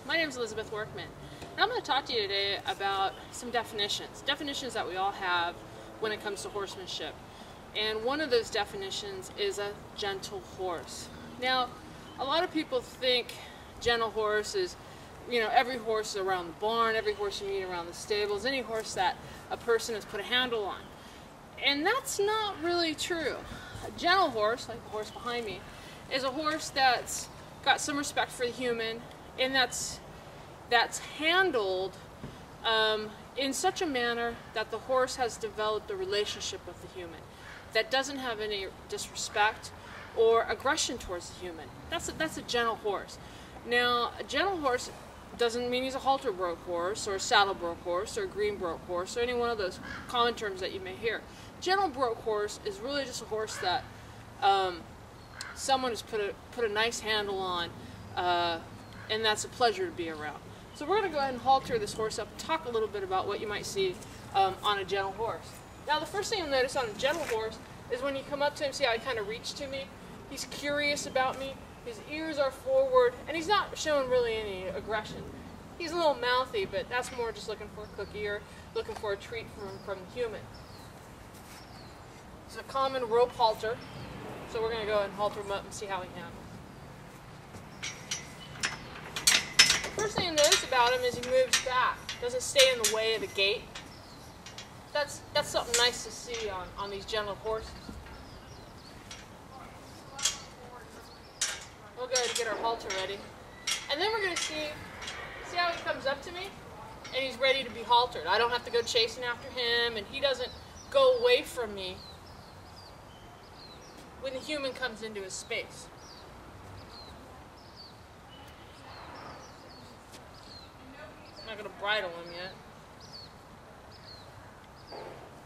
My name is Elizabeth Workman, and I'm going to talk to you today about some definitions that we all have when it comes to horsemanship. And one of those definitions is a gentle horse. Now, a lot of people think gentle horse is, every horse around the barn, every horse you meet around the stables, any horse that a person has put a handle on. And that's not really true. A gentle horse, like the horse behind me, is a horse that's got some respect for the human, and that's handled in such a manner that the horse has developed a relationship with the human that doesn't have any disrespect or aggression towards the human. That's a gentle horse. Now, a gentle horse doesn't mean he's a halter broke horse or a saddle broke horse or a green broke horse or any one of those common terms that you may hear. Gentle broke horse is really just a horse that someone has put a nice handle on, and that's a pleasure to be around. So we're going to go ahead and halter this horse up and talk a little bit about what you might see on a gentle horse. Now, the first thing you'll notice on a gentle horse is when you come up to him, see how he kind of reached to me? He's curious about me, his ears are forward, and he's not showing really any aggression. He's a little mouthy, but that's more just looking for a cookie or looking for a treat from the human. It's a common rope halter, so we're going to go ahead and halter him up and see how he handles. First thing you notice about him is he moves back, doesn't stay in the way of the gate. That's something nice to see on these gentle horses. We'll go ahead and get our halter ready. And then we're going to see how he comes up to me and he's ready to be haltered. I don't have to go chasing after him, and he doesn't go away from me when the human comes into his space. I'm not going to bridle him yet.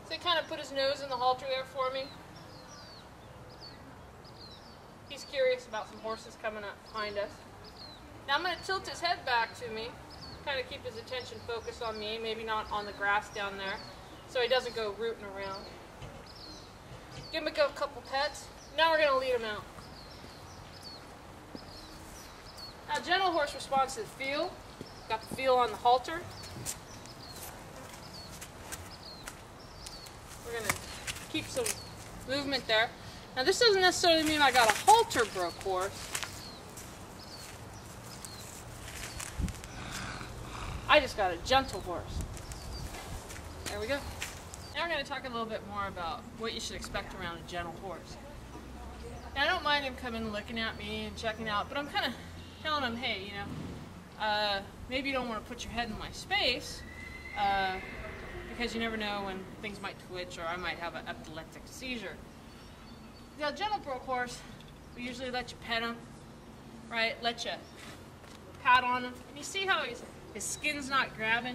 So he kind of put his nose in the halter there for me. He's curious about some horses coming up behind us. Now I'm going to tilt his head back to me, kind of keep his attention focused on me, maybe not on the grass down there, so he doesn't go rooting around. Give him a couple pets. Now we're going to lead him out. Now, gentle horse responds to the feel. Got the feel on the halter. We're going to keep some movement there. Now, this doesn't necessarily mean I got a halter broke horse. I just got a gentle horse. There we go. Now we're going to talk a little bit more about what you should expect around a gentle horse. Now, I don't mind him coming and looking at me and checking out, but I'm kind of telling him, hey, maybe you don't want to put your head in my space, because you never know when things might twitch or I might have an epileptic seizure. Now, gentle broke horse, we usually let you pet him, right? Let you pat on him. And you see how his skin's not grabbing?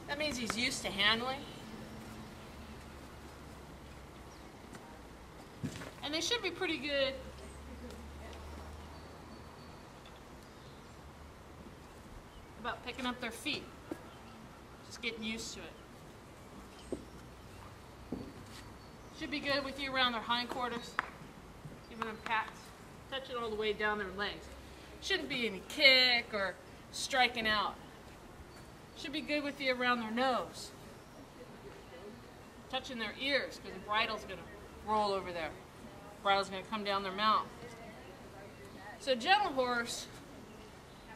That means he's used to handling. And they should be pretty good about picking up their feet. Just getting used to it. Should be good with you around their hindquarters. Giving them pats. Touching all the way down their legs. Shouldn't be any kick or striking out. Should be good with you around their nose. Touching their ears, because the bridle's going to roll over there. The bridle's going to come down their mouth. So a gentle horse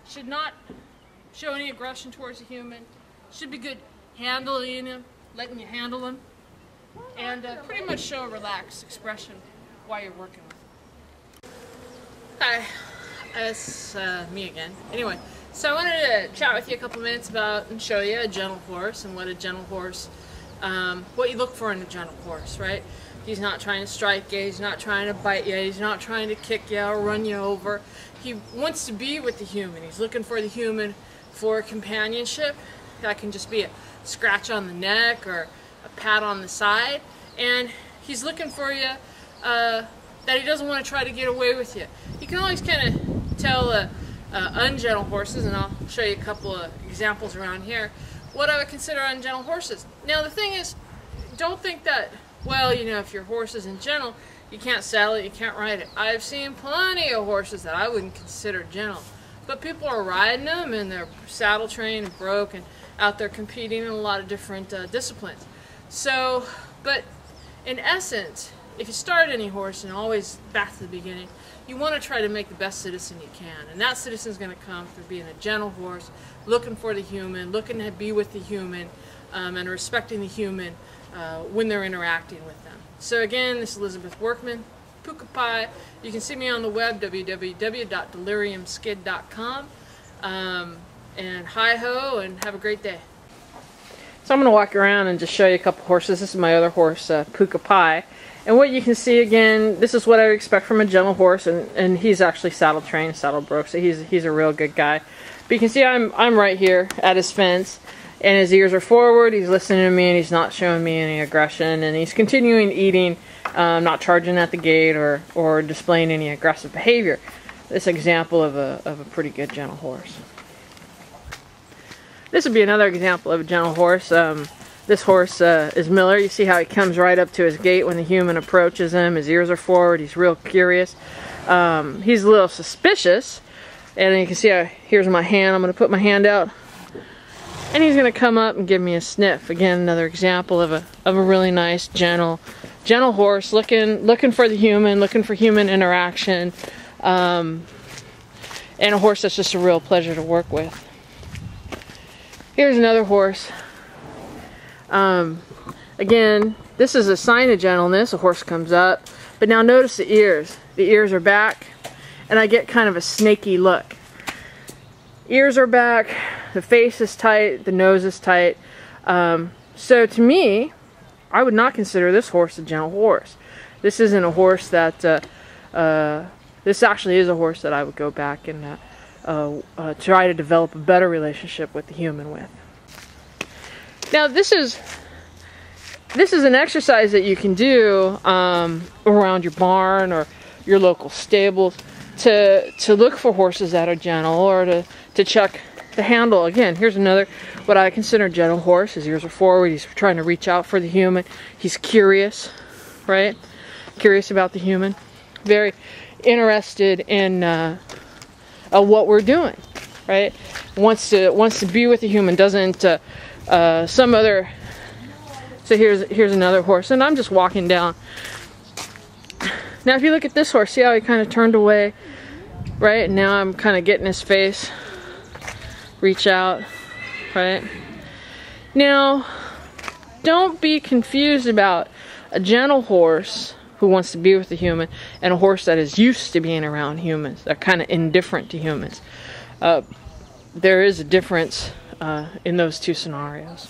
should not show any aggression towards a human. Should be good handling him, letting you handle him, and pretty much show a relaxed expression while you're working with him. Hi, it's me again. Anyway, so I wanted to chat with you a couple minutes about and show you a gentle horse and what a gentle horse, what you look for in a gentle horse, right? He's not trying to strike you, he's not trying to bite you, he's not trying to kick you or run you over. He wants to be with the human. He's looking for the human for companionship. That can just be a scratch on the neck or a pat on the side. And he's looking for you that he doesn't want to try to get away with you. You can always kind of tell ungentle horses, and I'll show you a couple of examples around here, what I would consider ungentle horses. Now the thing is, don't think that, well, if your horse isn't gentle, you can't saddle it, you can't ride it. I've seen plenty of horses that I wouldn't consider gentle, but people are riding them and they're saddle trained and broke and out there competing in a lot of different disciplines. So, but in essence, if you start any horse, and always back to the beginning, you want to try to make the best citizen you can. And that citizen is going to come through being a gentle horse, looking for the human, looking to be with the human, and respecting the human when they're interacting with them. So again, this is Elizabeth Workman, Puka Pie. You can see me on the web, www.deliriumskid.com. And hi-ho, and have a great day. So I'm going to walk around and just show you a couple horses. This is my other horse, Puka Pie. And what you can see, again, this is what I would expect from a gentle horse, and he's actually saddle trained, saddle broke, so he's a real good guy. But you can see I'm right here at his fence, and his ears are forward, he's listening to me, and he's not showing me any aggression, and he's continuing eating, not charging at the gate or displaying any aggressive behavior. This example of a pretty good gentle horse. This would be another example of a gentle horse. This horse is Miller. You see how he comes right up to his gate when the human approaches him. His ears are forward. He's real curious. He's a little suspicious. And you can see here's my hand. I'm going to put my hand out. And he's going to come up and give me a sniff. Again, another example of a really nice, gentle horse, looking for the human, looking for human interaction. And a horse that's just a real pleasure to work with. Here's another horse. Again, this is a sign of gentleness. A horse comes up, but now notice the ears. The ears are back, and I get kind of a snaky look. Ears are back, the face is tight, the nose is tight. So to me, I would not consider this horse a gentle horse. This isn't a horse that, this actually is a horse that I would go back and try to develop a better relationship with the human with. Now this is an exercise that you can do around your barn or your local stables to look for horses that are gentle, or to check the handle. Again, here's another what I consider a gentle horse. His ears are forward, he's trying to reach out for the human, he's curious, right? Curious about the human, very interested in what we're doing, right? Wants to be with the human, doesn't some other. So here's another horse, and I'm just walking down. Now if you look at this horse, see how he kind of turned away, right? And now I'm kind of getting his face, reach out, right? Now don't be confused about a gentle horse who wants to be with the human and a horse that is used to being around humans. They're kind of indifferent to humans. There is a difference in those two scenarios.